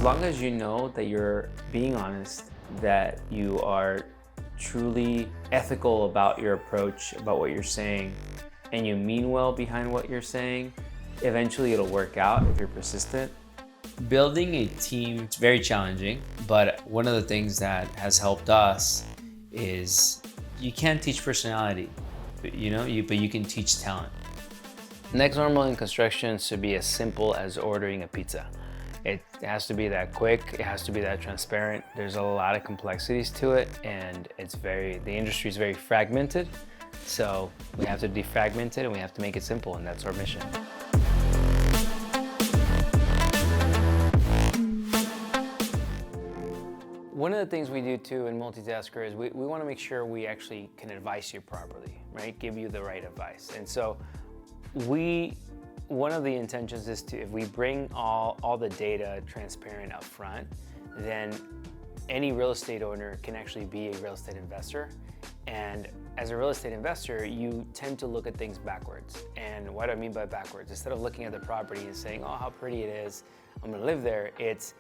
As long as you know that you're being honest, that you are truly ethical about your approach, about what you're saying, and you mean well behind what you're saying, eventually it'll work out if you're persistent. Building a team, it's very challenging, but one of the things that has helped us is you can't teach personality, but you can teach talent. Next normal in construction should be as simple as ordering a pizza. It has to be that quick, it has to be that transparent. There's a lot of complexities to it, and the industry is very fragmented. So we have to defragment it and we have to make it simple, and that's our mission. One of the things we do too in Multitaskr is we want to make sure we actually can advise you properly, right? Give you the right advice. And so one of the intentions is if we bring all the data transparent up front, then any real estate owner can actually be a real estate investor. And as a real estate investor, you tend to look at things backwards. And what do I mean by backwards? Instead of looking at the property and saying, oh, how pretty it is, I'm gonna live there, it's,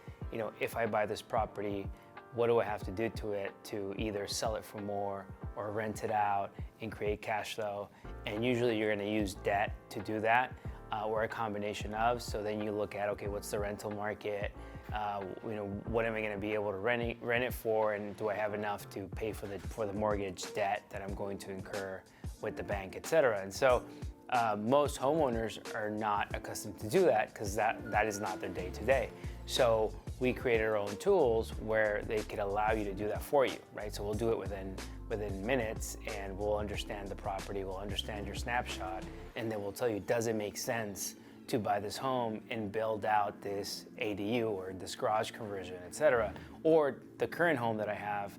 if I buy this property, what do I have to do to it to either sell it for more or rent it out and create cash flow? And usually you're gonna use debt to do that, or a combination of. So then you look at, okay, what's the rental market? What am I gonna be able to rent it for? And do I have enough to pay for the mortgage debt that I'm going to incur with the bank, et cetera? And so most homeowners are not accustomed to do that because that is not their day to day. So we created our own tools where they could allow you to do that for you, right? So we'll do it within minutes, and we'll understand the property, we'll understand your snapshot, and then we'll tell you, does it make sense to buy this home and build out this ADU or this garage conversion, et cetera? Or the current home that I have,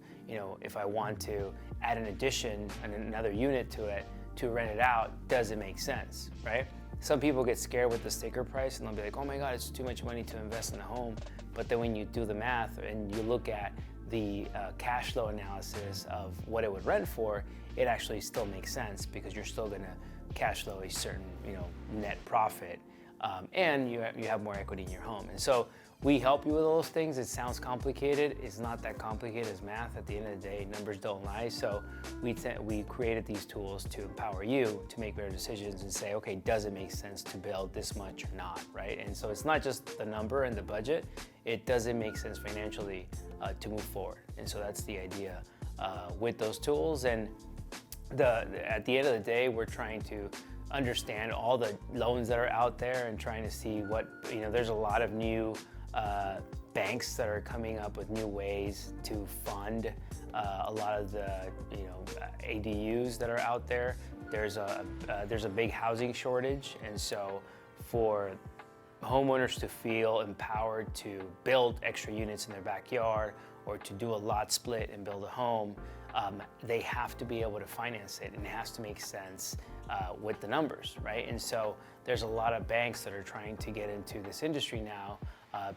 if I want to add an addition and another unit to it to rent it out, does it make sense, right? Some people get scared with the sticker price and they'll be like, oh my God, it's too much money to invest in a home. But then when you do the math and you look at the cash flow analysis of what it would rent for, it actually still makes sense because you're still gonna cash flow a certain net profit, and you have more equity in your home. And so we help you with all those things. It sounds complicated. It's not that complicated as math. At the end of the day, numbers don't lie. So we created these tools to empower you to make better decisions and say, okay, does it make sense to build this much or not, right? And so it's not just the number and the budget. It doesn't make sense financially to move forward. And so that's the idea with those tools. And at the end of the day, we're trying to understand all the loans that are out there and trying to see what, there's a lot of new banks that are coming up with new ways to fund a lot of the ADUs that are out there. There's a big housing shortage, and so for homeowners to feel empowered to build extra units in their backyard or to do a lot split and build a home, they have to be able to finance it, and it has to make sense with the numbers, right? And so there's a lot of banks that are trying to get into this industry now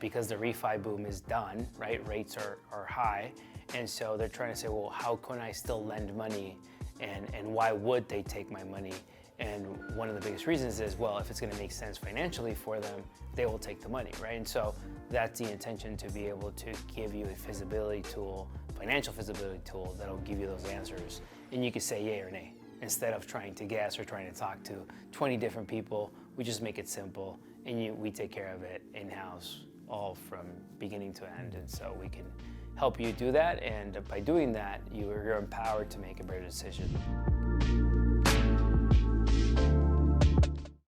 because the refi boom is done, right? Rates are high, and so they're trying to say, well, how can I still lend money, and why would they take my money? And one of the biggest reasons is, well, if it's gonna make sense financially for them, they will take the money, right? And so that's the intention, to be able to give you a feasibility tool, financial feasibility tool that'll give you those answers. And you can say yay or nay. Instead of trying to guess or trying to talk to 20 different people, we just make it simple, and we take care of it in-house, all from beginning to end. And so we can help you do that, and by doing that, you're empowered to make a better decision.